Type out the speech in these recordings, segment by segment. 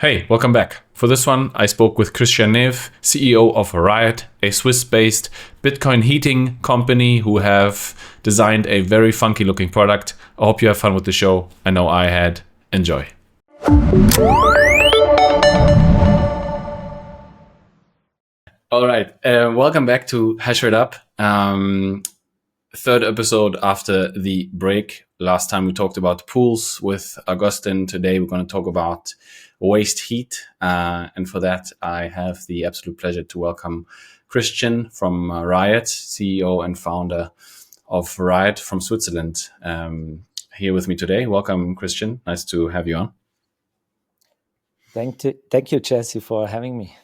Hey, welcome back. For this one, I spoke with Christian Naef, CEO of Riot, a Swiss-based Bitcoin heating company who have designed a very funky looking product. I hope you have fun with the show. I know I had. Enjoy. All right, welcome back to HashRate Up. Third episode after the break. Last time we talked about pools with Augustin. Today we're going to talk about waste heat. And for that, I have the absolute pleasure to welcome Christian from Riot, CEO and founder of Riot from Switzerland, here with me today. Welcome, Christian. Nice to have you on. Thank you, Jesse, for having me.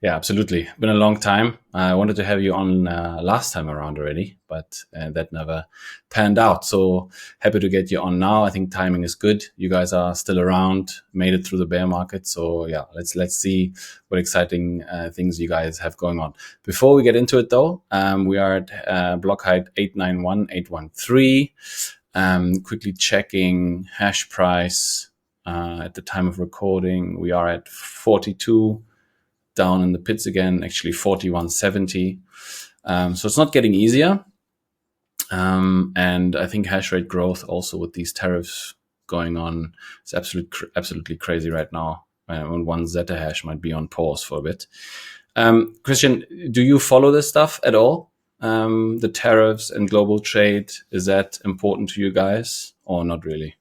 Yeah, absolutely. Been a long time. I wanted to have you on last time around already, but that never panned out. So happy to get you on now. I think timing is good. You guys are still around, made it through the bear market. So yeah, let's see what exciting things you guys have going on. Before we get into it though, we are at block height 891,813. Quickly checking hash price at the time of recording. We are at 42. Down in the pits again, actually 41.70. So it's not getting easier. And I think hash rate growth also with these tariffs going on is absolutely crazy right now. When one Zeta hash might be on pause for a bit. Christian, do you follow this stuff at all? The tariffs and global trade, is that important to you guys or not really?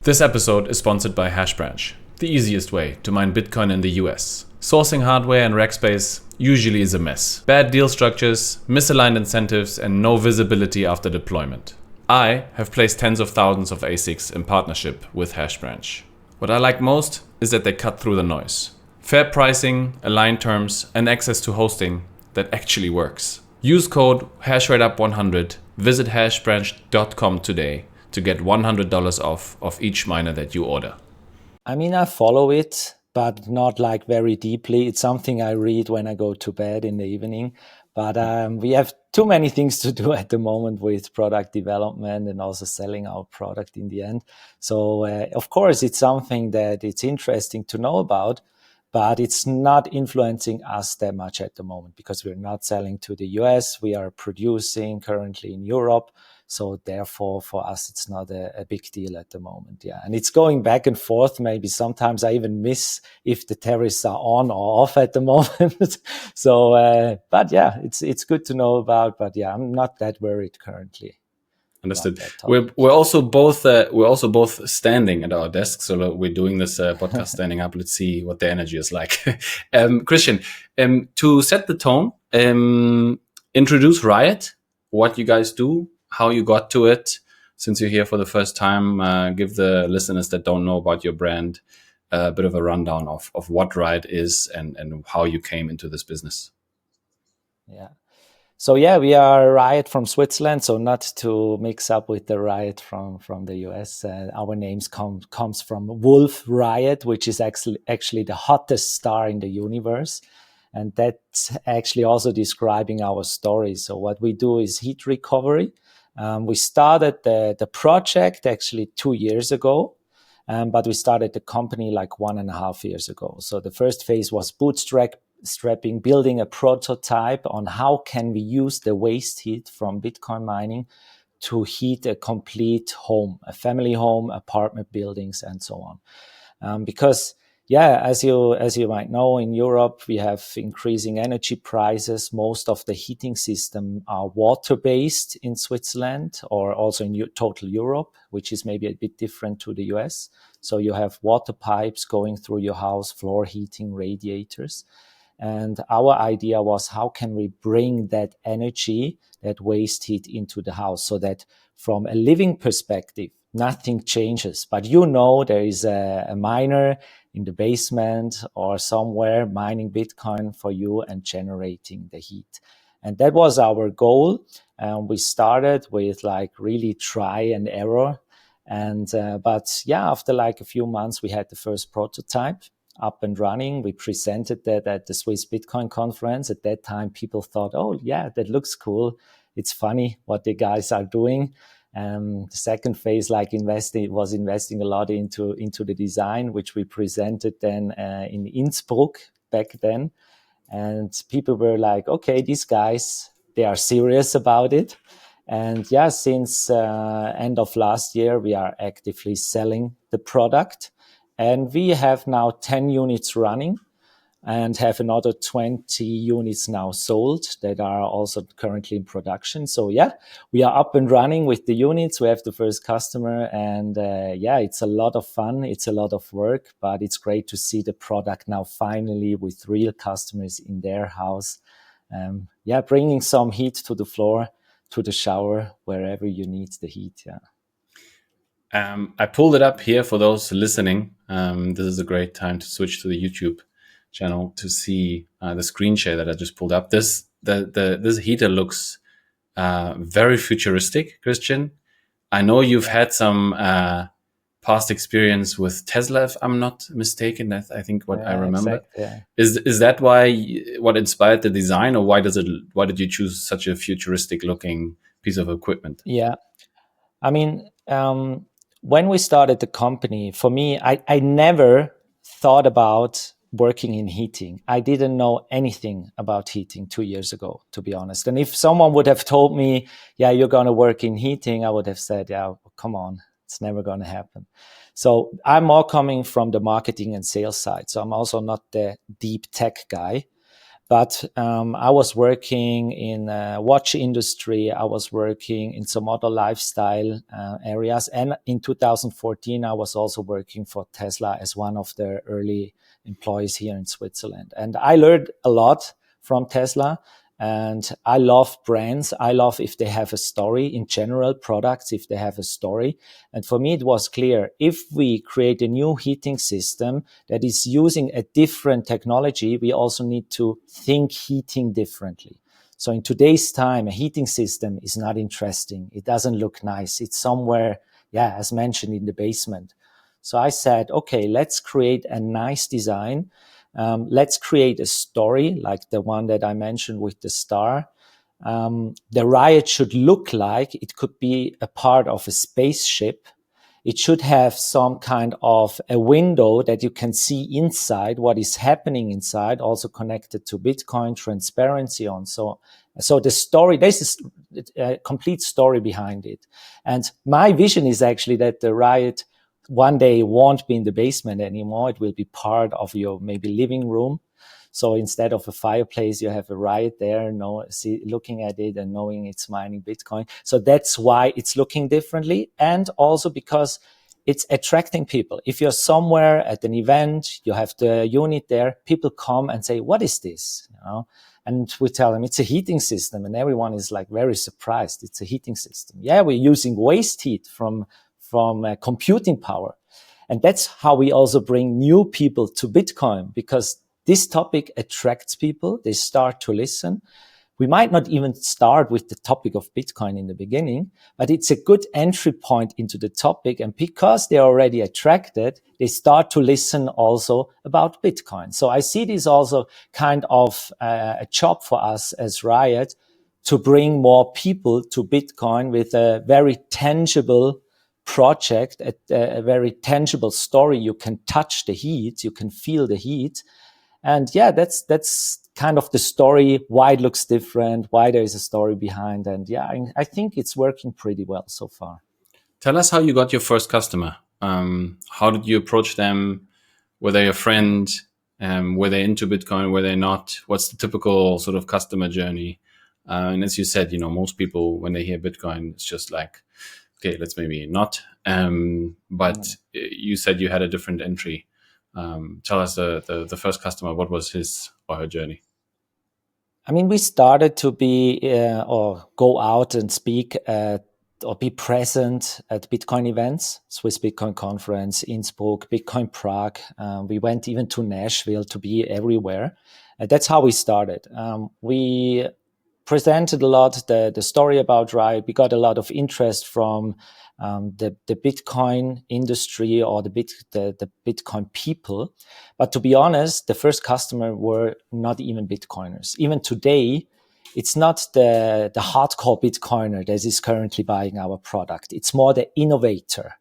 This episode is sponsored by HashBranch, the easiest way to mine Bitcoin in the US. Sourcing hardware and rack space usually is a mess. Bad deal structures, misaligned incentives, and no visibility after deployment. I have placed tens of thousands of ASICs in partnership with HashBranch. What I like most is that they cut through the noise. Fair pricing, aligned terms, and access to hosting that actually works. Use code HashrateUp100, visit hashbranch.com today to get $100 off of each miner that you order. I mean, I follow it, but not like very deeply. It's something I read when I go to bed in the evening. But we have too many things to do at the moment with product development and also selling our product in the end. So, of course, it's something that it's interesting to know about, but it's not influencing us that much at the moment because we're not selling to the US. We are producing currently in Europe. So therefore, for us, it's not a big deal at the moment. Yeah. And it's going back and forth. Maybe sometimes I even miss if the tariffs are on or off at the moment. So, but yeah, it's good to know about. But yeah, I'm not that worried currently. Understood. We're also both standing at our desks, so we're doing this podcast standing up. Let's see what the energy is like. Christian, to set the tone, introduce Riot, what you guys do, how you got to it. Since you're here for the first time, give the listeners that don't know about your brand a bit of a rundown of what Riot is and how you came into this business. Yeah. So yeah, we are Riot from Switzerland, so not to mix up with the Riot from the US. Our names comes from Wolf Riot, which is actually the hottest star in the universe. And that's actually also describing our story. So what we do is heat recovery. We started the project actually 2 years ago, but we started the company like 1.5 years ago. So the first phase was bootstrapping, building a prototype on how can we use the waste heat from Bitcoin mining to heat a complete home, a family home, apartment buildings, and so on. Because yeah, as you might know, in Europe, we have increasing energy prices. Most of the heating system are water-based in Switzerland or also in total Europe, which is maybe a bit different to the US. So you have water pipes going through your house, floor heating, radiators. And our idea was how can we bring that energy, that waste heat into the house so that from a living perspective, nothing changes. But there is a miner in the basement or somewhere mining Bitcoin for you and generating the heat. And that was our goal. We started with like really try and error. But yeah, after like a few months, we had the first prototype up and running. We presented that at the Swiss Bitcoin conference. At that time, people thought, oh yeah, that looks cool. It's funny what the guys are doing. The second phase, like investing a lot into the design, which we presented then in Innsbruck back then. And people were like, okay, these guys, they are serious about it. And yeah, since end of last year, we are actively selling the product. And we have now 10 units running and have another 20 units now sold that are also currently in production. So yeah, we are up and running with the units. We have the first customer, and yeah, it's a lot of fun. It's a lot of work, but it's great to see the product now finally with real customers in their house. Yeah, bringing some heat to the floor, to the shower, wherever you need the heat. Yeah. I pulled it up here for those listening. This is a great time to switch to the YouTube channel to see the screen share that I just pulled up. This heater looks very futuristic, Christian. I know you've had some past experience with Tesla, if I'm not mistaken. That's, I think, what I remember. Exactly, yeah. Is that what inspired the design, or why did you choose such a futuristic looking piece of equipment? Yeah. I mean, when we started the company, for me, I never thought about working in heating. I didn't know anything about heating 2 years ago, to be honest. And if someone would have told me, yeah, you're going to work in heating, I would have said, yeah, come on, it's never going to happen. So I'm more coming from the marketing and sales side. So I'm also not the deep tech guy. But I was working in watch industry. I was working in some other lifestyle areas. And in 2014, I was also working for Tesla as one of the early employees here in Switzerland. And I learned a lot from Tesla. And I love brands. I love if they have a story, in general, products, if they have a story. And for me, it was clear, if we create a new heating system that is using a different technology, we also need to think heating differently. So in today's time, a heating system is not interesting. It doesn't look nice. It's somewhere, yeah, as mentioned, in the basement. So I said, okay, let's create a nice design. Let's create a story like the one that I mentioned with the star. The riot should look like it could be a part of a spaceship. It should have some kind of a window that you can see inside what is happening inside, also connected to Bitcoin, transparency on. So the story, this is a complete story behind it. And my vision is actually that the riot one day won't be in the basement anymore. It will be part of your maybe living room. So instead of a fireplace, you have a riot there, looking at it and knowing it's mining Bitcoin. So that's why it's looking differently. And also because it's attracting people. If you're somewhere at an event, you have the unit there, people come and say, what is this? And we tell them it's a heating system, and everyone is like very surprised. It's a heating system. Yeah, we're using waste heat from computing power. And that's how we also bring new people to Bitcoin, because this topic attracts people. They start to listen. We might not even start with the topic of Bitcoin in the beginning, but it's a good entry point into the topic. And because they're already attracted, they start to listen also about Bitcoin. So I see this also kind of a job for us as Riot to bring more people to Bitcoin with a very tangible project, a very tangible story. You can touch the heat, you can feel the heat. And yeah, that's kind of the story, why it looks different, why there is a story behind. And yeah, I think it's working pretty well so far. Tell us how you got your first customer. How did you approach them? Were they a friend? Were they into Bitcoin? Were they not? What's the typical sort of customer journey? And as you said, most people, when they hear Bitcoin, it's just like, okay, let's maybe not. But you said you had a different entry. Tell us the first customer, what was his or her journey? I mean, we started to be or go out and speak or be present at Bitcoin events, Swiss Bitcoin Conference, Innsbruck, Bitcoin Prague. We went even to Nashville to be everywhere. That's how we started. We presented a lot the story about Riot. We got a lot of interest from the Bitcoin industry or the Bitcoin people. But to be honest, the first customer were not even Bitcoiners. Even today, it's not the hardcore Bitcoiner that is currently buying our product. It's more the innovator.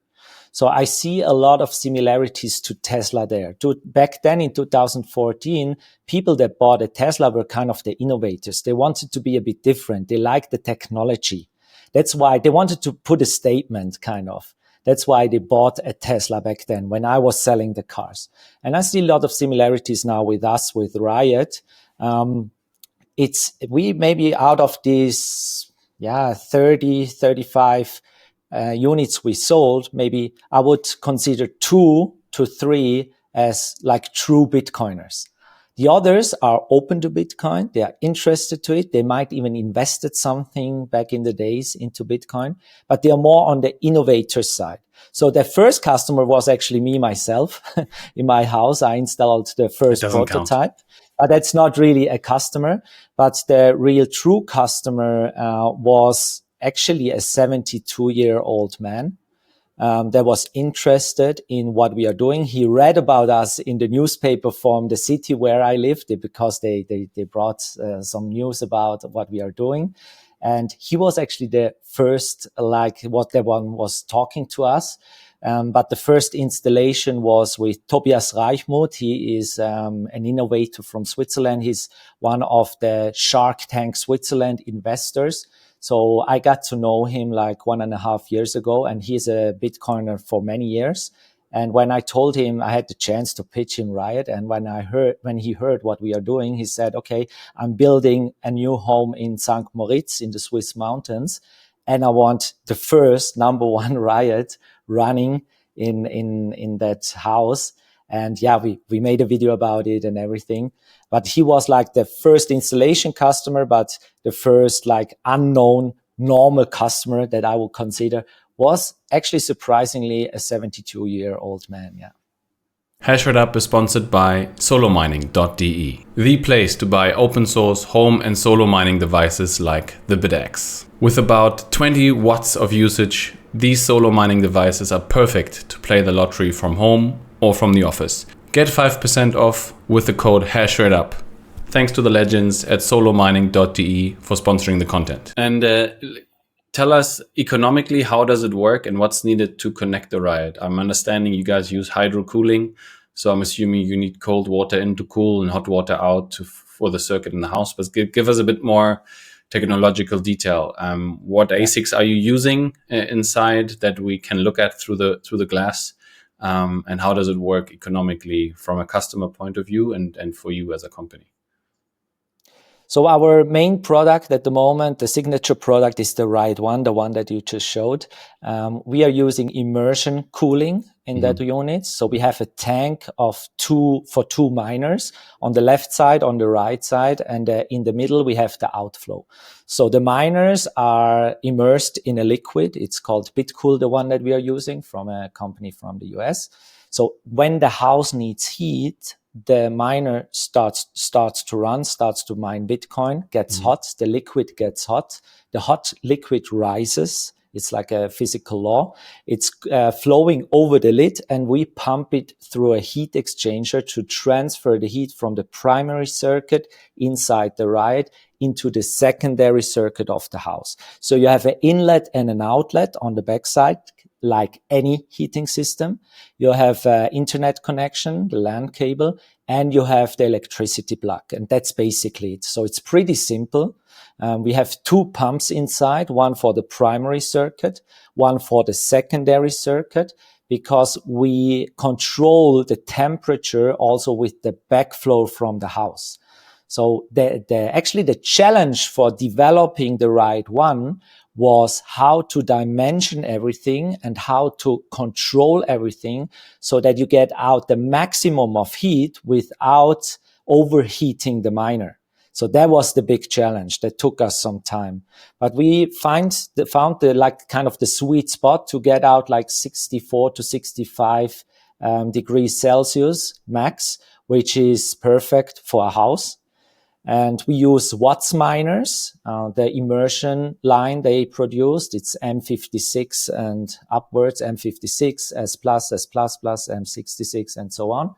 So I see a lot of similarities to Tesla there. Back then in 2014, people that bought a Tesla were kind of the innovators. They wanted to be a bit different. They liked the technology. That's why they wanted to put a statement, kind of. That's why they bought a Tesla back then when I was selling the cars. And I see a lot of similarities now with us, with Riot. We maybe out of these, 30, 35 units we sold, maybe I would consider 2 to 3 as like true Bitcoiners. The others are open to Bitcoin. They are interested to it. They might even invested something back in the days into Bitcoin, but they are more on the innovator side. So the first customer was actually me, myself. In my house, I installed the first prototype. That's not really a customer, but the real true customer was actually a 72-year-old man that was interested in what we are doing. He read about us in the newspaper from the city where I lived because they brought some news about what we are doing. And he was actually the first, like what the one was talking to us. But the first installation was with Tobias Reichmuth. He is an innovator from Switzerland. He's one of the Shark Tank Switzerland investors. So I got to know him like 1.5 years ago, and he's a Bitcoiner for many years. And when I told him I had the chance to pitch him Riot, and when he heard what we are doing, he said, okay, I'm building a new home in St. Moritz in the Swiss mountains, and I want the first number one Riot running in that house. And we made a video about it and everything. But he was like the first installation customer, but the first like unknown normal customer that I would consider was actually surprisingly a 72-year-old man. Yeah. HashrateUp is sponsored by solomining.de, the place to buy open source home and solo mining devices like the BitX. With about 20 watts of usage, these solo mining devices are perfect to play the lottery from home or from the office. Get 5% off with the code HashrateUp. Thanks to the legends at solomining.de for sponsoring the content. And tell us economically, how does it work and what's needed to connect the Riot? I'm understanding you guys use hydro cooling, so I'm assuming you need cold water in to cool and hot water out for the circuit in the house. But give us a bit more technological detail. What ASICs are you using inside that we can look at through the glass? And how does it work economically from a customer point of view and for you as a company? So our main product at the moment, the signature product, is the Riot one, the one that you just showed. We are using immersion cooling in that unit. So we have a tank of two miners on the left side, on the right side, and in the middle we have the outflow. So the miners are immersed in a liquid. It's called BitCool, the one that we are using from a company from the US. So when the house needs heat, the miner starts to run, starts to mine Bitcoin, gets hot, the liquid gets hot, the hot liquid rises. It's like a physical law. It's flowing over the lid, and we pump it through a heat exchanger to transfer the heat from the primary circuit inside the Riot into the secondary circuit of the house. So you have an inlet and an outlet on the backside, like any heating system. You have internet connection, the LAN cable, and you have the electricity plug. And that's basically it. So it's pretty simple. We have two pumps inside, one for the primary circuit, one for the secondary circuit, because we control the temperature also with the backflow from the house. So actually the challenge for developing the Riot one was how to dimension everything and how to control everything so that you get out the maximum of heat without overheating the miner. So that was the big challenge that took us some time. But we found the like kind of the sweet spot to get out like 64 to 65 degrees Celsius max, which is perfect for a house. And we use Watts miners, the immersion line they produced. It's M56 and upwards, M56, S+, M66, and so on.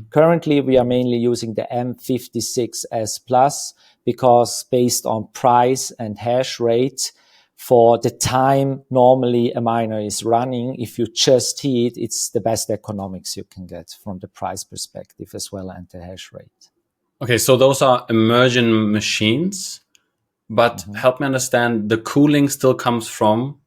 Currently, we are mainly using the M56S Plus because based on price and hash rate, for the time normally a miner is running, if you just heat, it's the best economics you can get from the price perspective as well and the hash rate. Okay, so those are immersion machines, but help me understand, the cooling still comes from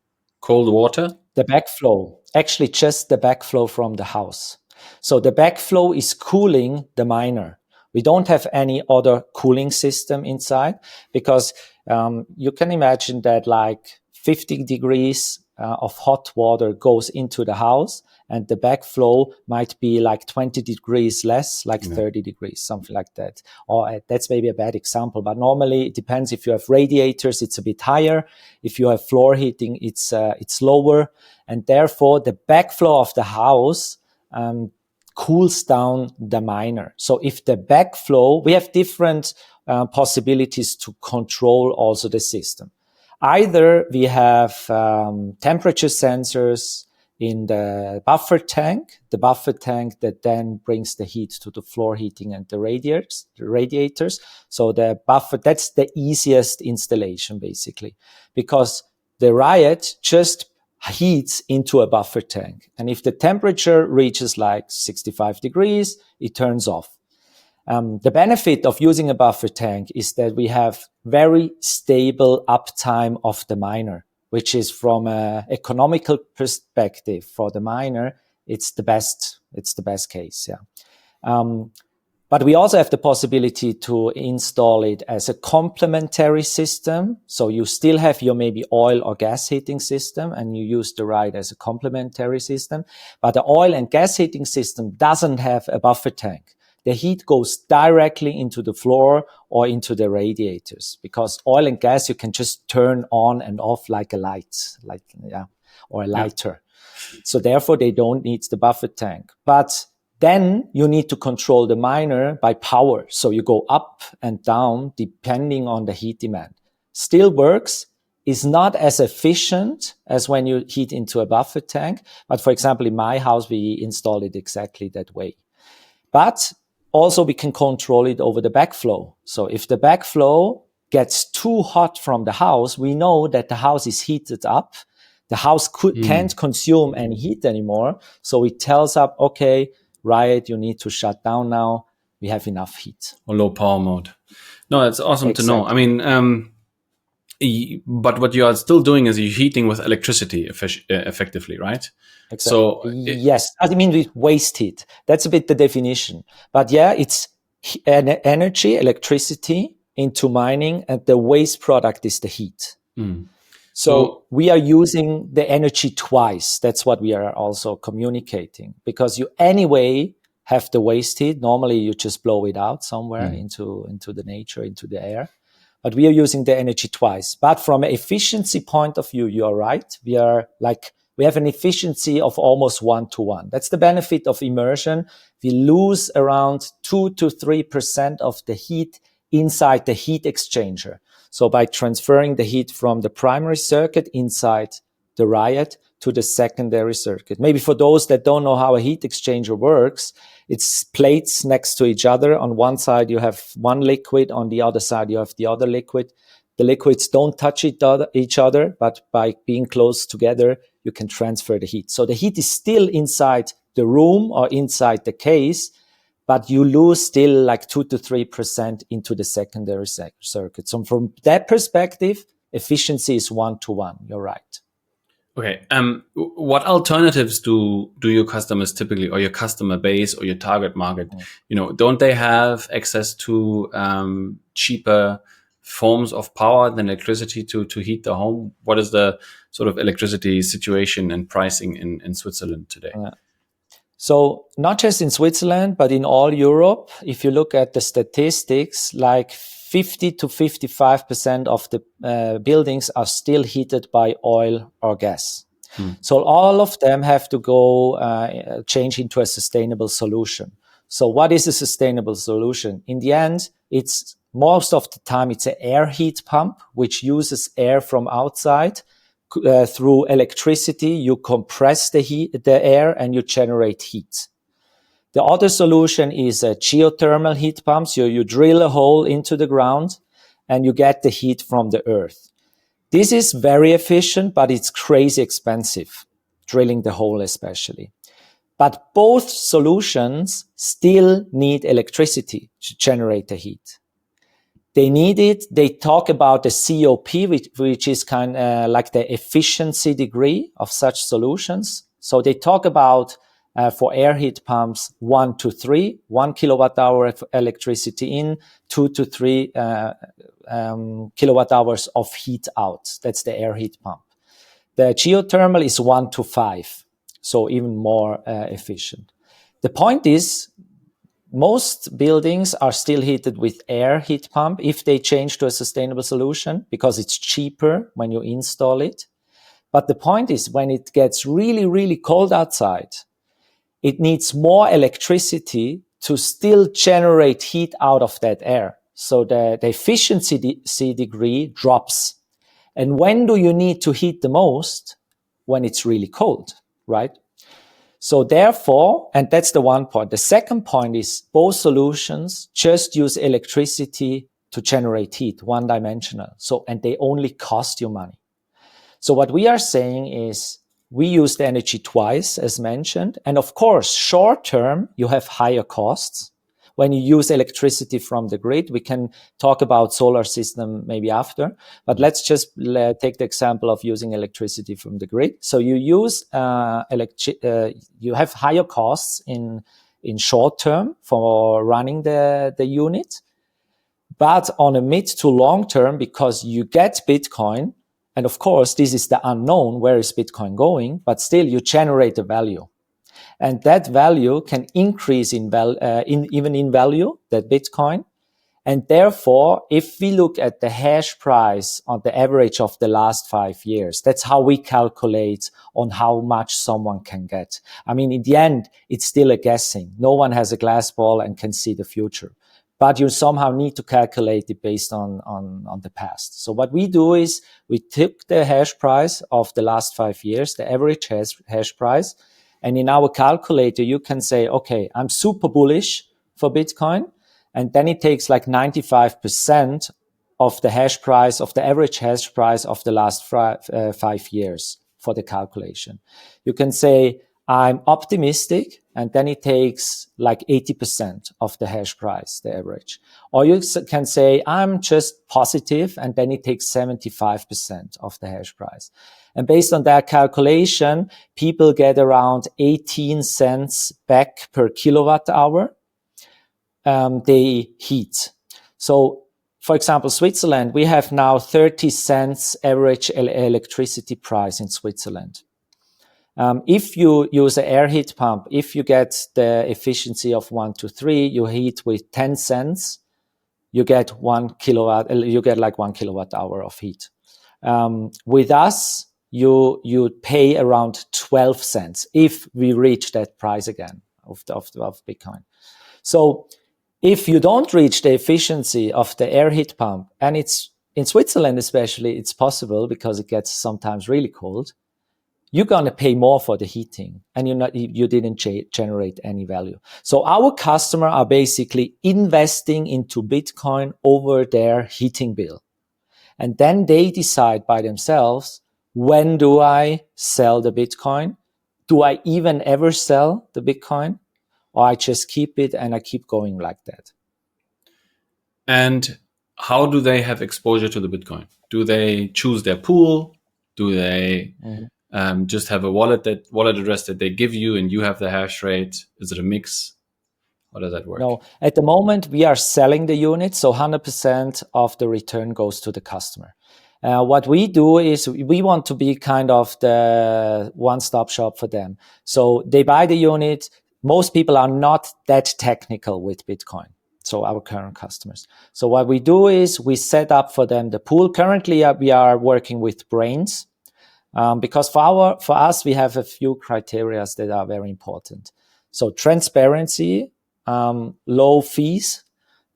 cold water? The backflow, actually just the backflow from the house. So the backflow is cooling the miner. We don't have any other cooling system inside because you can imagine that like 50 degrees of hot water goes into the house and the backflow might be like 20 degrees less, like 30 degrees, something like that. Or that's maybe a bad example, but normally it depends. If you have radiators, it's a bit higher. If you have floor heating, it's lower. And therefore the backflow of the house cools down the miner. So if the backflow, we have different possibilities to control also the system. Either we have temperature sensors in the buffer tank that then brings the heat to the floor heating and the radiators. So the buffer, that's the easiest installation basically, because the Riot just heats into a buffer tank. And if the temperature reaches like 65 degrees, it turns off. The benefit of using a buffer tank is that we have very stable uptime of the miner, which is from an economical perspective for the miner, it's the best case. Yeah. But we also have the possibility to install it as a complementary system. So you still have your maybe oil or gas heating system and you use the Riot as a complementary system. But the oil and gas heating system doesn't have a buffer tank. The heat goes directly into the floor or into the radiators because oil and gas, you can just turn on and off like a light, or a lighter. Yeah. So therefore they don't need the buffer tank. But then you need to control the miner by power. So you go up and down depending on the heat demand. Still works, is not as efficient as when you heat into a buffer tank. But for example, in my house, we installed it exactly that way. But also we can control it over the backflow. So if the backflow gets too hot from the house, we know that the house is heated up. The house can't consume any heat anymore. So it tells up, okay, Riot, you need to shut down now. We have enough heat. Or low power mode. No, that's awesome to know. I mean, but what you are still doing is you're heating with electricity effectively, right? Exactly. So yes, I mean with waste heat. That's a bit the definition. But yeah, it's energy, electricity into mining, and the waste product is the heat. So we are using the energy twice. That's what we are also communicating, because you anyway have the waste heat. Normally you just blow it out somewhere into the nature, into the air. But we are using the energy twice. But from an efficiency point of view, you are right. We have an efficiency of almost 1-to-1. That's the benefit of immersion. We lose around 2 to 3% of the heat inside the heat exchanger. So by transferring the heat from the primary circuit inside the Riot to the secondary circuit. Maybe for those that don't know how a heat exchanger works, it's plates next to each other. On one side, you have one liquid. On the other side, you have the other liquid. The liquids don't touch each other, but by being close together, you can transfer the heat. So the heat is still inside the room or inside the case, but you lose still like 2 to 3% into the secondary circuit. So from that perspective, efficiency is 1-to-1. You're right. Okay. What alternatives do your customers typically, or your customer base or your target market, don't they have access to cheaper forms of power than electricity to heat the home? What is the sort of electricity situation and pricing in Switzerland today? So not just in Switzerland, but in all Europe, if you look at the statistics, like 50 to 55% of the buildings are still heated by oil or gas. So all of them have to go change into a sustainable solution. So what is a sustainable solution? In the end, it's most of the time it's an air heat pump, which uses air from outside. Through electricity, you compress the air and you generate heat. The other solution is geothermal heat pumps. You drill a hole into the ground and you get the heat from the earth. This is very efficient, but it's crazy expensive, drilling the hole especially. But both solutions still need electricity to generate the heat. They need it. They talk about the COP, which is kind of like the efficiency degree of such solutions. So they talk about for air heat pumps 1 to 3, 1 kilowatt hour of electricity in, 2 to 3 kilowatt hours of heat out. That's the air heat pump. The geothermal is 1 to 5, so even more efficient. The point is, most buildings are still heated with air heat pump if they change to a sustainable solution, because it's cheaper when you install it. But the point is, when it gets really, really cold outside, it needs more electricity to still generate heat out of that air. So the efficiency degree drops. And when do you need to heat the most? When it's really cold, right? So therefore, and that's the one point. The second point is both solutions just use electricity to generate heat, one dimensional. So, and they only cost you money. So what we are saying is we use the energy twice, as mentioned. And of course, short term, you have higher costs. When you use electricity from the grid, we can talk about solar system maybe after, but let's just take the example of using electricity from the grid. So you use, you have higher costs in short term for running the unit, but on a mid to long term, because you get Bitcoin, and of course, this is the unknown, where is Bitcoin going, but still you generate a value. And that value can increase even in value, that Bitcoin. And therefore, if we look at the hash price on the average of the last 5 years, that's how we calculate on how much someone can get. I mean, in the end, it's still a guessing. No one has a glass ball and can see the future. But you somehow need to calculate it based on the past. So what we do is we took the hash price of the last 5 years, the average hash price, and in our calculator, you can say, okay, I'm super bullish for Bitcoin. And then it takes like 95% of the hash price, of the average hash price of the last 5 years for the calculation. You can say, I'm optimistic, and then it takes like 80% of the hash price, the average. Or you can say, I'm just positive, and then it takes 75% of the hash price. And based on that calculation, people get around 18 cents back per kilowatt hour. They heat. So, for example, Switzerland, we have now 30 cents average electricity price in Switzerland. If you use an air heat pump, if you get the efficiency of 1 to 3, you heat with 10 cents, you get like 1 kilowatt hour of heat. With us, you pay around 12 cents if we reach that price again of Bitcoin. So if you don't reach the efficiency of the air heat pump, and it's in Switzerland especially, it's possible because it gets sometimes really cold, you're going to pay more for the heating, and you didn't generate any value. So our customers are basically investing into Bitcoin over their heating bill. And then they decide by themselves, when do I sell the Bitcoin? Do I even ever sell the Bitcoin? Or I just keep it and I keep going like that. And how do they have exposure to the Bitcoin? Do they choose their pool? Do they just have a wallet address that they give you, and you have the hash rate? Is it a mix? How does that work? No, at the moment we are selling the unit, so 100% of the return goes to the customer. What we do is we want to be kind of the one-stop shop for them. So they buy the unit. Most people are not that technical with Bitcoin, so our current customers. So what we do is we set up for them the pool. Currently, we are working with Brains because for us, we have a few criteria that are very important. So transparency, low fees,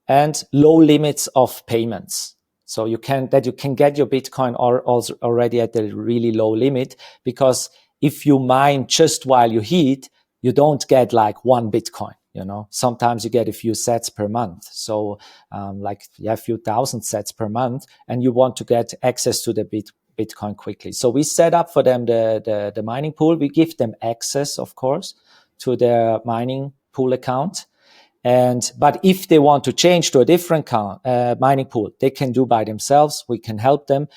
and low limits of payments. So you can get your Bitcoin also already at a really low limit, because if you mine just while you heat, you don't get like 1 Bitcoin. Sometimes you get a few sets per month. So a few thousand sets per month, and you want to get access to the Bitcoin quickly. So we set up for them the mining pool. We give them access, of course, to their mining pool account. But if they want to change to a different mining pool, they can do by themselves. We can help them.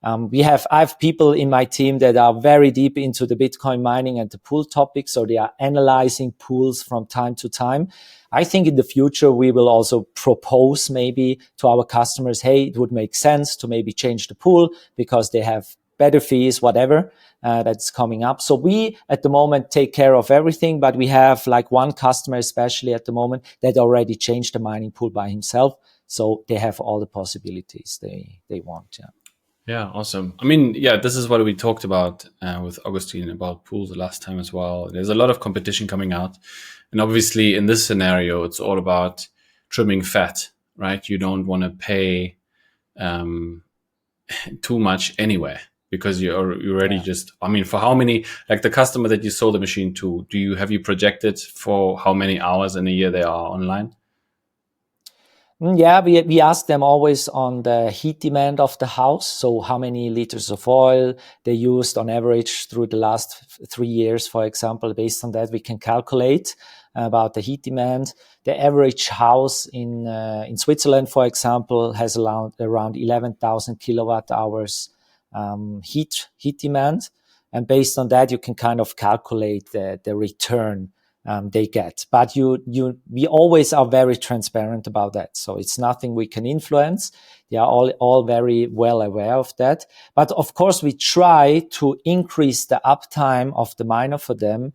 I have people in my team that are very deep into the Bitcoin mining and the pool topic. So they are analyzing pools from time to time. I think in the future, we will also propose maybe to our customers, hey, it would make sense to maybe change the pool because they have better fees, whatever, that's coming up. So we, at the moment, take care of everything, but we have like one customer, especially at the moment, that already changed the mining pool by himself. So they have all the possibilities they want. Yeah. Yeah, awesome. I mean, yeah, this is what we talked about with Augustine about pools the last time as well. There's a lot of competition coming out. And obviously, in this scenario, it's all about trimming fat, right? You don't want to pay too much anyway, because you're already for how many, like the customer that you sold the machine to, have you projected for how many hours in a year they are online? Yeah, we ask them always on the heat demand of the house. So how many liters of oil they used on average through the last 3 years, for example. Based on that, we can calculate about the heat demand. The average house in Switzerland, for example, has around 11,000 kilowatt hours heat demand. And based on that, you can kind of calculate the return they get. But we always are very transparent about that. So it's nothing we can influence. They are all very well aware of that. But of course, we try to increase the uptime of the miner for them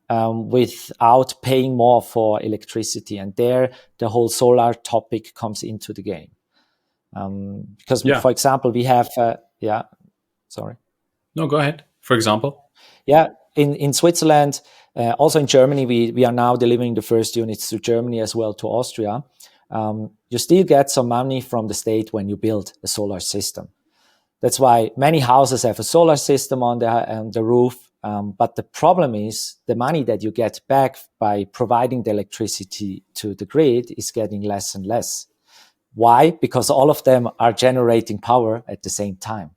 without paying more for electricity. And there, the whole solar topic comes into the game. Because, for example, we have, sorry. No, go ahead. For example? Yeah, in Switzerland, also in Germany, we are now delivering the first units to Germany as well to Austria. You still get some money from the state when you build a solar system. That's why many houses have a solar system on the roof. But the problem is the money that you get back by providing the electricity to the grid is getting less and less. Why? Because all of them are generating power at the same time.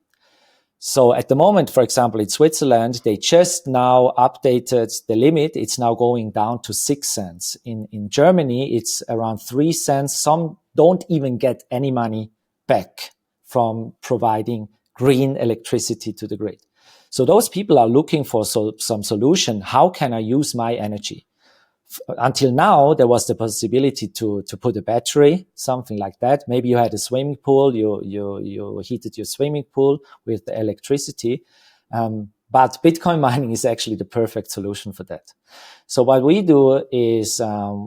So at the moment, for example, in Switzerland, they just now updated the limit. It's now going down to 6 cents. In Germany, it's around 3 cents. Some don't even get any money back from providing green electricity to the grid. So those people are looking for some solution. How can I use my energy? Until now, there was the possibility to put a battery, something like that. Maybe you had a swimming pool, you heated your swimming pool with the electricity. But Bitcoin mining is actually the perfect solution for that. So what we do is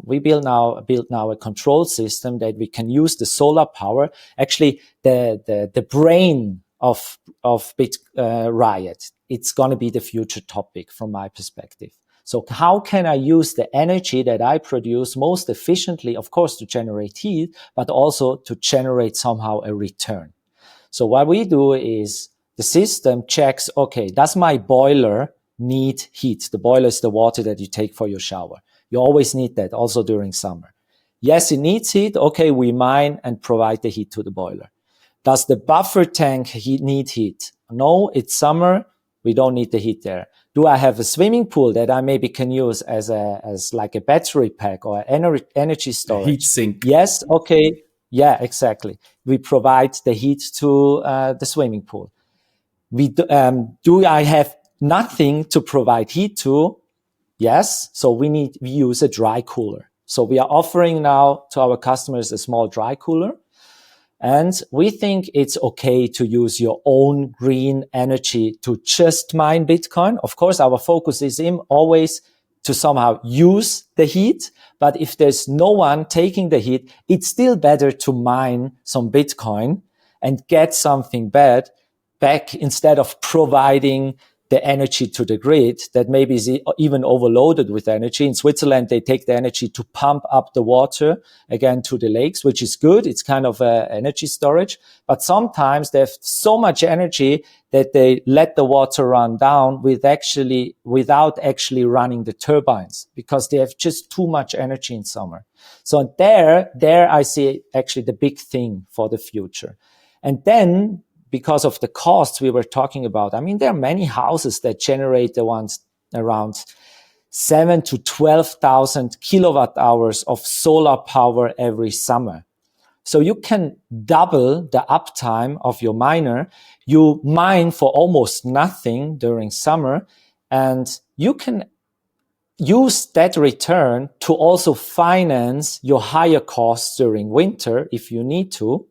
we build now a control system that we can use the solar power. Actually, the brain of Riot. It's going to be the future topic from my perspective. So how can I use the energy that I produce most efficiently, of course, to generate heat, but also to generate somehow a return? So what we do is the system checks, okay, does my boiler need heat? The boiler is the water that you take for your shower. You always need that also during summer. Yes, it needs heat. Okay, we mine and provide the heat to the boiler. Does the buffer tank need heat? No, it's summer. We don't need the heat there. Do I have a swimming pool that I maybe can use as like a battery pack or energy storage? Heat sink. Yes. Okay. Yeah, exactly. We provide the heat to the swimming pool. Do I have nothing to provide heat to? Yes. So we use a dry cooler. So we are offering now to our customers a small dry cooler. And we think it's okay to use your own green energy to just mine Bitcoin. Of course, our focus is always to somehow use the heat. But if there's no one taking the heat, it's still better to mine some Bitcoin and get something back instead of providing the energy to the grid that maybe is even overloaded with energy. In Switzerland, they take the energy to pump up the water again to the lakes, which is good. It's kind of energy storage. But sometimes they have so much energy that they let the water run down without actually running the turbines, because they have just too much energy in summer. So there I see actually the big thing for the future. And then, because of the costs we were talking about, I mean, there are many houses that generate the ones around 7 to 12,000 kilowatt hours of solar power every summer. So you can double the uptime of your miner. You mine for almost nothing during summer, and you can use that return to also finance your higher costs during winter if you need to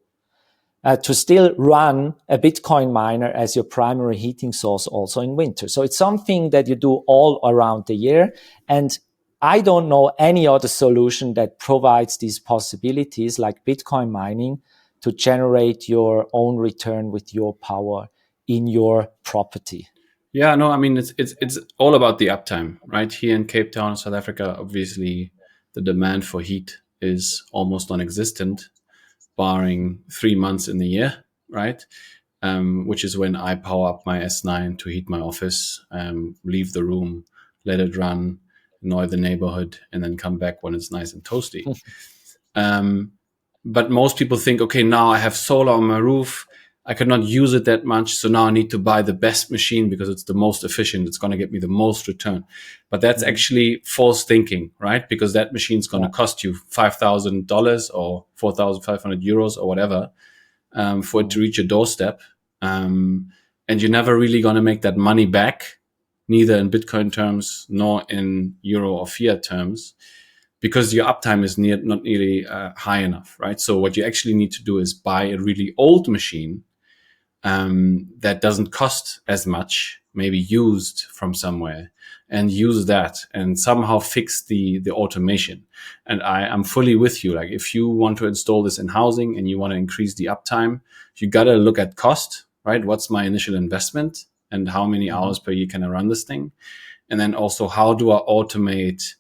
still run a Bitcoin miner as your primary heating source also in winter. So it's something that you do all around the year. And I don't know any other solution that provides these possibilities like Bitcoin mining to generate your own return with your power in your property. Yeah, no, I mean, it's all about the uptime, right? Here in Cape Town, South Africa, obviously the demand for heat is almost non-existent, barring 3 months in the year, right? Which is when I power up my S9 to heat my office, leave the room, let it run, annoy the neighborhood, and then come back when it's nice and toasty. But most people think, okay, now I have solar on my roof. I cannot use it that much. So now I need to buy the best machine because it's the most efficient. It's going to get me the most return. But that's actually false thinking, right? Because that machine is going to cost you $5,000 or 4,500 euros or whatever for it to reach your doorstep. And you're never really going to make that money back, neither in Bitcoin terms nor in euro or fiat terms, because your uptime is not nearly high enough, right? So what you actually need to do is buy a really old machine that doesn't cost as much, maybe used from somewhere, and use that and somehow fix the automation. And I'm fully with you. Like, if you want to install this in housing and you want to increase the uptime, you got to look at cost, right? What's my initial investment and how many hours per year can I run this thing? And then also, how do I automate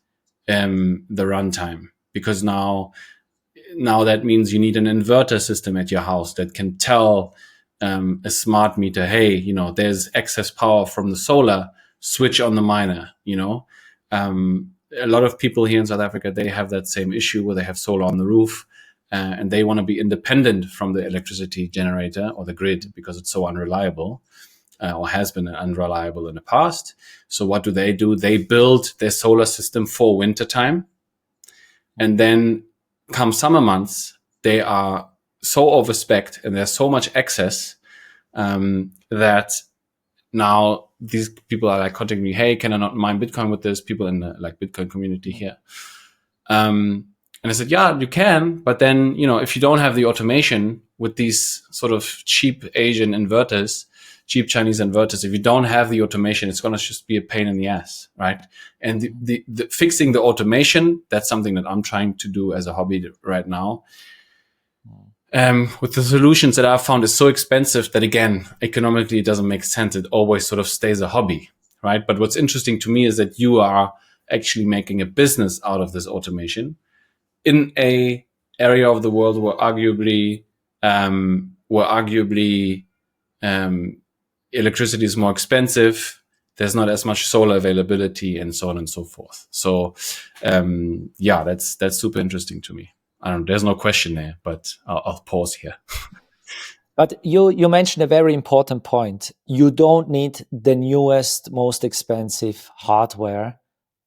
the runtime? Because now that means you need an inverter system at your house that can tell a smart meter, hey, there's excess power from the solar, switch on the miner. A lot of people here in South Africa, they have that same issue where they have solar on the roof and they want to be independent from the electricity generator or the grid because it's so unreliable. Or has been unreliable in the past. So what do? They build their solar system for wintertime. And then come summer months, they are so overspec'd and there's so much excess that now these people are like contacting me, hey, can I not mine Bitcoin with this? People in the Bitcoin community here. And I said, yeah, you can. But then, if you don't have the automation with these sort of cheap Asian inverters, cheap Chinese inverters, if you don't have the automation, it's going to just be a pain in the ass, right? And the fixing the automation, that's something that I'm trying to do as a hobby right now. With the solutions that I've found is so expensive that, again, economically, it doesn't make sense. It always sort of stays a hobby, right? But what's interesting to me is that you are actually making a business out of this automation in a area of the world where arguably electricity is more expensive. There's not as much solar availability and so on and so forth. So, that's super interesting to me. I don't know, there's no question there, but I'll pause here. But you mentioned a very important point. You don't need the newest, most expensive hardware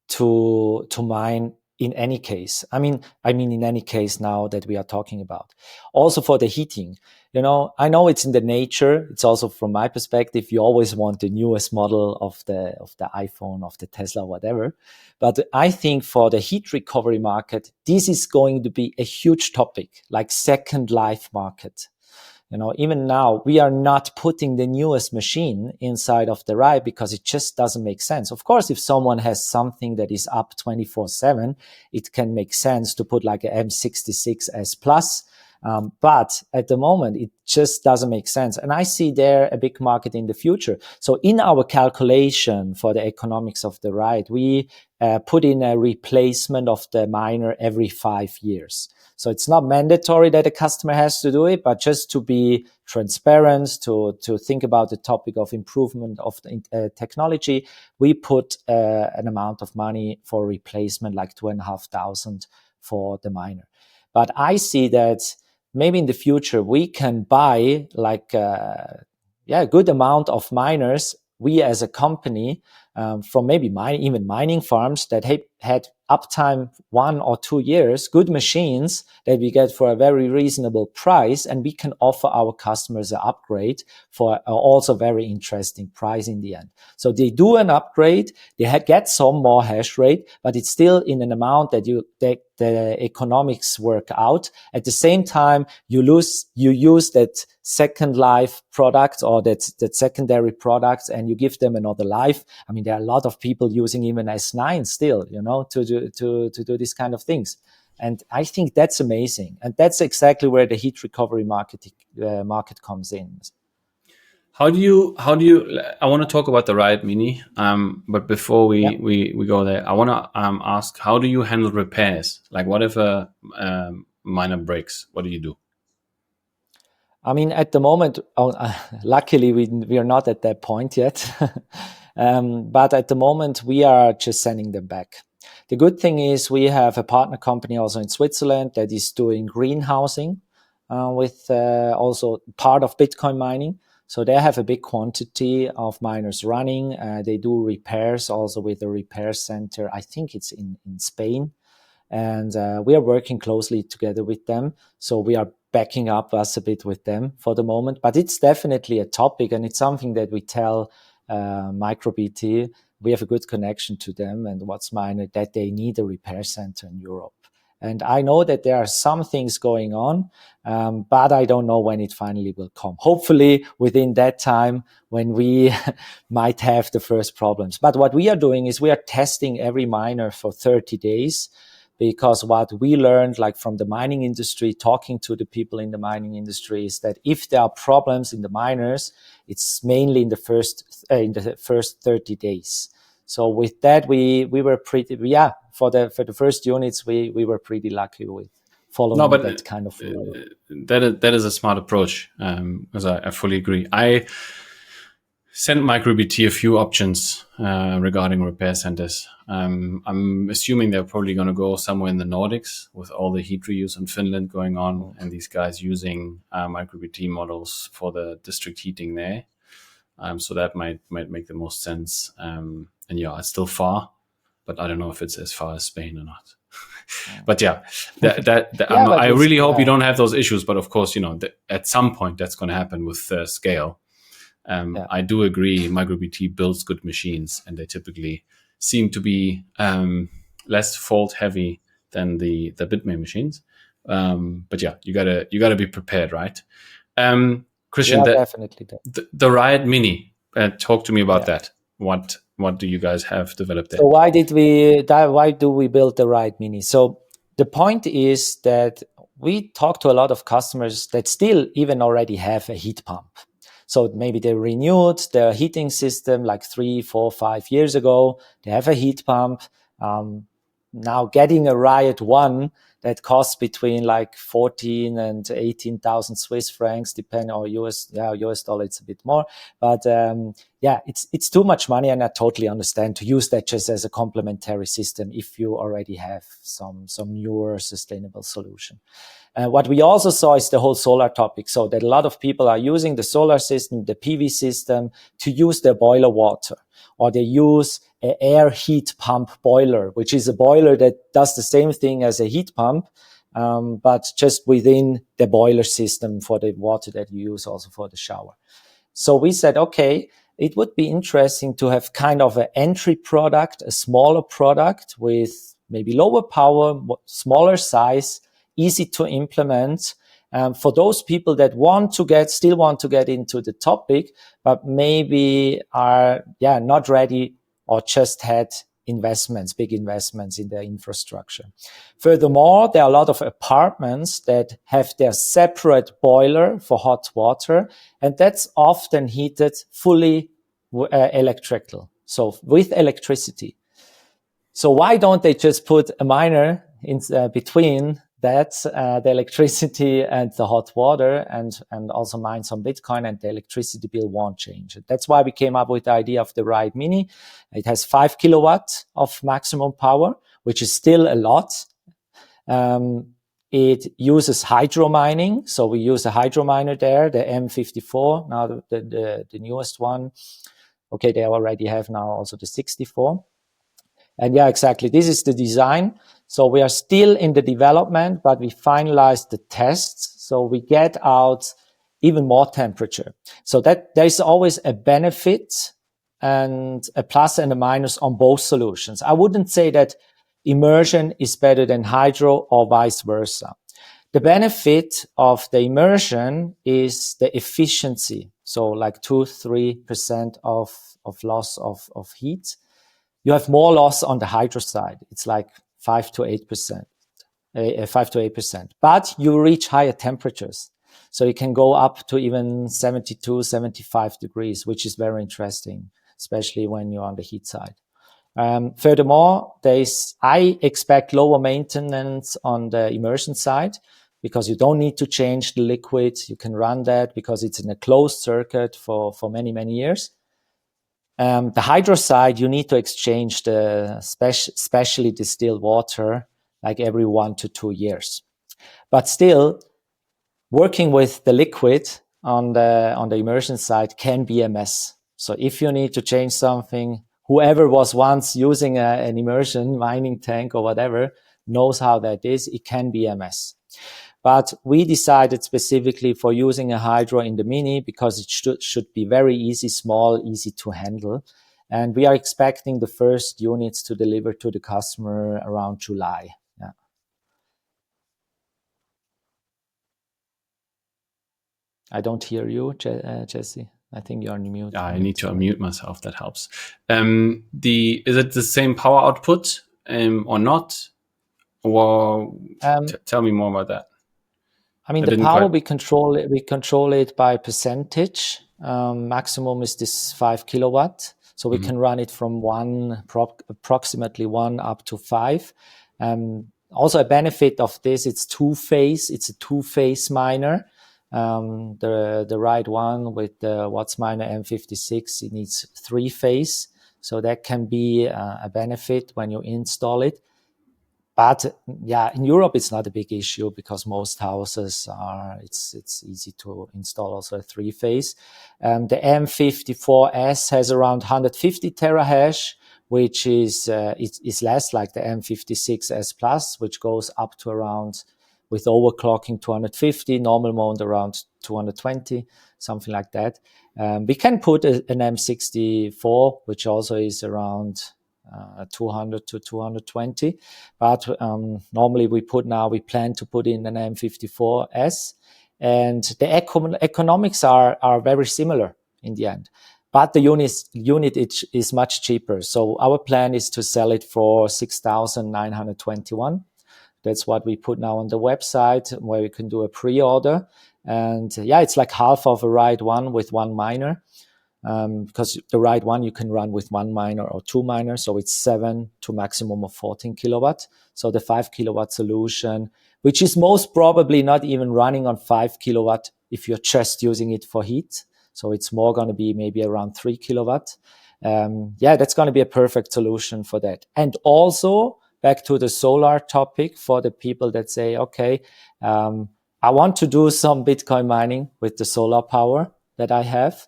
to mine in any case. I mean, in any case now that we are talking about. Also for the heating, I know it's in the nature. It's also from my perspective, you always want the newest model of the iPhone, of the Tesla, whatever. But I think for the heat recovery market, this is going to be a huge topic, like second life market. Even now, we are not putting the newest machine inside of the RY because it just doesn't make sense. Of course, if someone has something that is up 24/7, it can make sense to put like an M66S Plus But at the moment, it just doesn't make sense. And I see there a big market in the future. So in our calculation for the economics of the ride, we put in a replacement of the miner every 5 years. So it's not mandatory that a customer has to do it, but just to be transparent, to think about the topic of improvement of the technology, we put an amount of money for replacement, like 2,500 for the miner. But I see that maybe in the future we can buy like a good amount of miners, we as a company, from maybe even mining farms that had uptime 1 or 2 years, good machines that we get for a very reasonable price, and we can offer our customers an upgrade for also very interesting price in the end. So they do an upgrade, they get some more hash rate, but it's still in an amount that the economics work out. At the same time, you use that second life product or that secondary product, and you give them another life. I mean, there are a lot of people using even S9 still, to do these kind of things. And I think that's amazing. And that's exactly where the heat recovery market comes in. How do you, I want to talk about the Riot Mini, but before we go there, I want to ask, how do you handle repairs? Like what if a miner breaks? What do you do? I mean, at the moment, luckily we are not at that point yet. But at the moment, we are just sending them back. The good thing is we have a partner company also in Switzerland that is doing greenhousing with also part of Bitcoin mining. So they have a big quantity of miners running. They do repairs also with a repair center. I think it's in Spain. And we are working closely together with them. So we are backing up us a bit with them for the moment. But it's definitely a topic, and it's something that we tell MicroBT. We have a good connection to them and what's miner that they need a repair center in Europe. And I know that there are some things going on, but I don't know when it finally will come. Hopefully within that time when we might have the first problems. But what we are doing is we are testing every miner for 30 days. Because what we learned, like from the mining industry, talking to the people in the mining industry, is that if there are problems in the miners, it's mainly in the first 30 days. So with that, we were pretty, for the first units, we were pretty lucky with following that kind of flow. That is a smart approach, because I fully agree. I sent MicroBT a few options regarding repair centers. I'm assuming they're probably going to go somewhere in the Nordics with all the heat reuse in Finland going on, and these guys using MicroBT models for the district heating there. So that might make the most sense. And it's still far, but I don't know if it's as far as Spain or not. But I really hope you don't have those issues. But of course, at some point that's going to happen with scale. I do agree. MicroBT builds good machines, and they typically seem to be less fault heavy than the Bitmain machines. But you gotta be prepared, right? Christian, definitely. The Riot Mini. Talk to me about that. What do you guys have developed there? So why do we build the Riot Mini? So the point is that we talk to a lot of customers that still even already have a heat pump. So maybe they renewed their heating system like 3, 4, 5 years ago. They have a heat pump. Now getting a Riot 1 that costs between like 14 and 18,000 Swiss francs, depending on US dollar, it's a bit more. But it's too much money, and I totally understand to use that just as a complementary system if you already have some newer sustainable solution. What we also saw is the whole solar topic. So that a lot of people are using the solar system, the PV system, to use their boiler water, or they use an air heat pump boiler, which is a boiler that does the same thing as a heat pump, but just within the boiler system for the water that you use also for the shower. So we said, okay, it would be interesting to have kind of an entry product, a smaller product with maybe lower power, smaller size, easy to implement, for those people that still want to get into the topic, but maybe are not ready or just had investments, big investments in their infrastructure. Furthermore, there are a lot of apartments that have their separate boiler for hot water, and that's often heated fully electrical, so with electricity. So why don't they just put a miner in between that, the electricity and the hot water, and also mine some Bitcoin, and the electricity bill won't change. That's why we came up with the idea of the RY Mini. It has 5 kilowatts of maximum power, which is still a lot. It uses hydro mining. So we use a hydro miner there, the M54, now the newest one. Okay, they already have now also the 64. And yeah, exactly. This is the design. So we are still in the development, but we finalized the tests. So we get out even more temperature. So that there is always a benefit and a plus and a minus on both solutions. I wouldn't say that immersion is better than hydro or vice versa. The benefit of the immersion is the efficiency. So like 2-3% of loss of heat. You have more loss on the hydro side. It's like 5 to 8%, but you reach higher temperatures. So you can go up to even 72, 75 degrees, which is very interesting, especially when you're on the heat side. Furthermore, I expect lower maintenance on the immersion side because you don't need to change the liquid. You can run that because it's in a closed circuit for many, many years. The hydro side, you need to exchange the specially distilled water like every 1 to 2 years. But still, working with the liquid on the immersion side can be a mess. So if you need to change something, whoever was once using an immersion mining tank or whatever knows how that is. It can be a mess. But we decided specifically for using a hydro in the Mini because it should be very easy, small, easy to handle. And we are expecting the first units to deliver to the customer around July. Yeah. I don't hear you, Jesse. I think you're on mute. I need to unmute myself. That helps. Is it the same power output or not? Or tell me more about that. I mean, the power we control it by percentage. Maximum is this 5 kilowatt. So we can run it from approximately 1 up to 5. Also a benefit of this, it's two-phase. It's a two-phase miner. The right one with the Watts miner M56, it needs 3-phase. So that can be a benefit when you install it. But yeah, in Europe, it's not a big issue because most houses it's easy to install also a 3-phase. The M54S has around 150 terahash, which is less like the M56S Plus, which goes up to around, with overclocking, 250, normal mode around 220, something like that. We can put an M64, which also is around 200 to 220, but normally we plan to put in an M54S, and the economics are very similar in the end, but the unit is much cheaper. So our plan is to sell it for 6,921. That's what we put now on the website, where you can do a pre-order, and yeah, it's like half of a RY one with one miner. Because the right one you can run with one miner or two miners, so it's 7 to maximum of 14 kilowatt. So the 5 kilowatt solution, which is most probably not even running on 5 kilowatt if you're just using it for heat. So it's more going to be maybe around 3 kilowatt. That's going to be a perfect solution for that. And also back to the solar topic for the people that say, okay, I want to do some Bitcoin mining with the solar power that I have.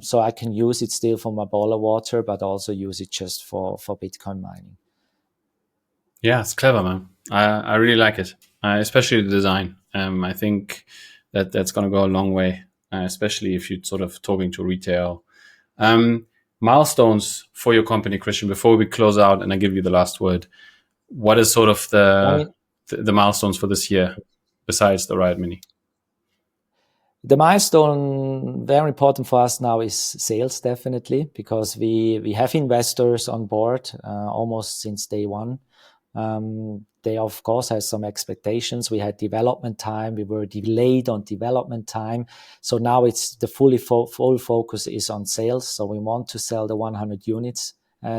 So I can use it still for my boiler water, but also use it just for Bitcoin mining. Yeah, it's clever, man. I really like it, especially the design. I think that's going to go a long way, especially if you're sort of talking to retail. Milestones for your company, Christian, before we close out and I give you the last word. What is sort of the milestones for this year besides the RY Mini? The milestone, very important for us now, is sales, definitely, because we have investors on board almost since day one. They, of course, have some expectations. We had development time. We were delayed on development time. So now it's the full focus is on sales. So we want to sell the 100 units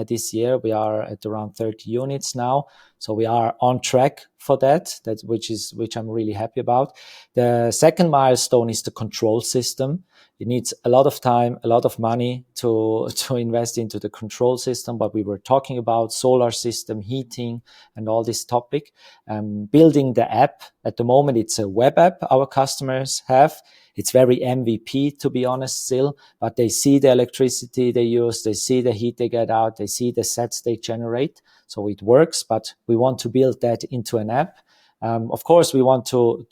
this year. We are at around 30 units now. So we are on track for that, which I'm really happy about. The second milestone is the control system. It needs a lot of time, a lot of money to invest into the control system. But we were talking about solar system, heating, and all this topic. Building the app. At the moment, it's a web app our customers have. It's very MVP, to be honest, still, but they see the electricity they use, they see the heat they get out, they see the sets they generate. So it works, but we want to build that into an app. Of course, we want to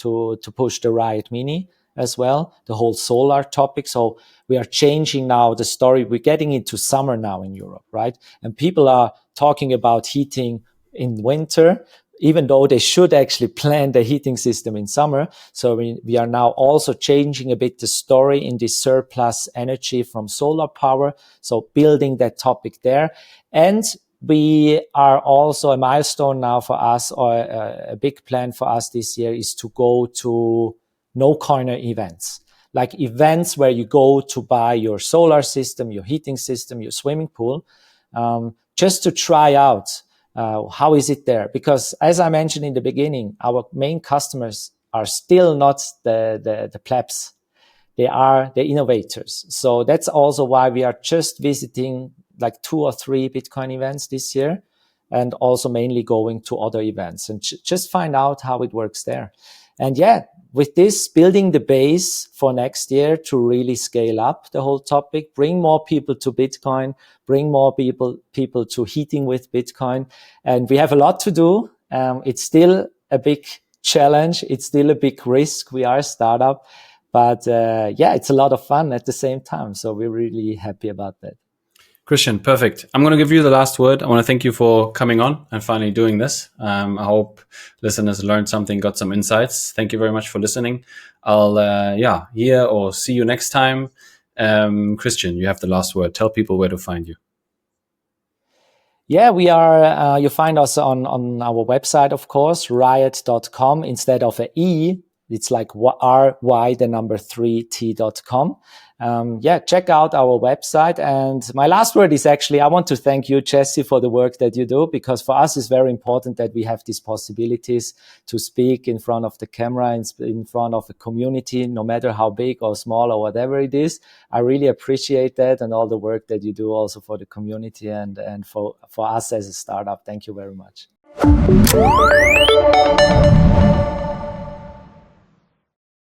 push the Riot Mini as well, the whole solar topic. So we are changing now the story. We're getting into summer now in Europe, right? And people are talking about heating in winter, even though they should actually plan the heating system in summer. So we are now also changing a bit the story in this surplus energy from solar power. So building that topic there. And we are also a milestone now for us, or a big plan for us this year, is to go to no corner events, like events where you go to buy your solar system, your heating system, your swimming pool, just to try out how is it there? Because as I mentioned in the beginning, our main customers are still not the plebs. They are the innovators. So that's also why we are just visiting like 2 or 3 Bitcoin events this year, and also mainly going to other events and just find out how it works there. And yeah, with this, building the base for next year to really scale up the whole topic, bring more people to Bitcoin, bring more people to heating with Bitcoin. And we have a lot to do. It's still a big challenge. It's still a big risk. We are a startup, but yeah, it's a lot of fun at the same time. So we're really happy about that. Christian, perfect. I'm going to give you the last word. I want to thank you for coming on and finally doing this. I hope listeners learned something, got some insights. Thank you very much for listening. I'll, hear or see you next time. Christian, you have the last word. Tell people where to find you. Yeah, we are, you find us on our website, of course, riot.com. Instead of an E, it's like RY3T.com. Check out our website. And my last word is actually, I want to thank you, Jesse, for the work that you do, because for us it's very important that we have these possibilities to speak in front of the camera, in front of a community, no matter how big or small or whatever it is. I really appreciate that, and all the work that you do also for the community and for us as a startup. Thank you very much.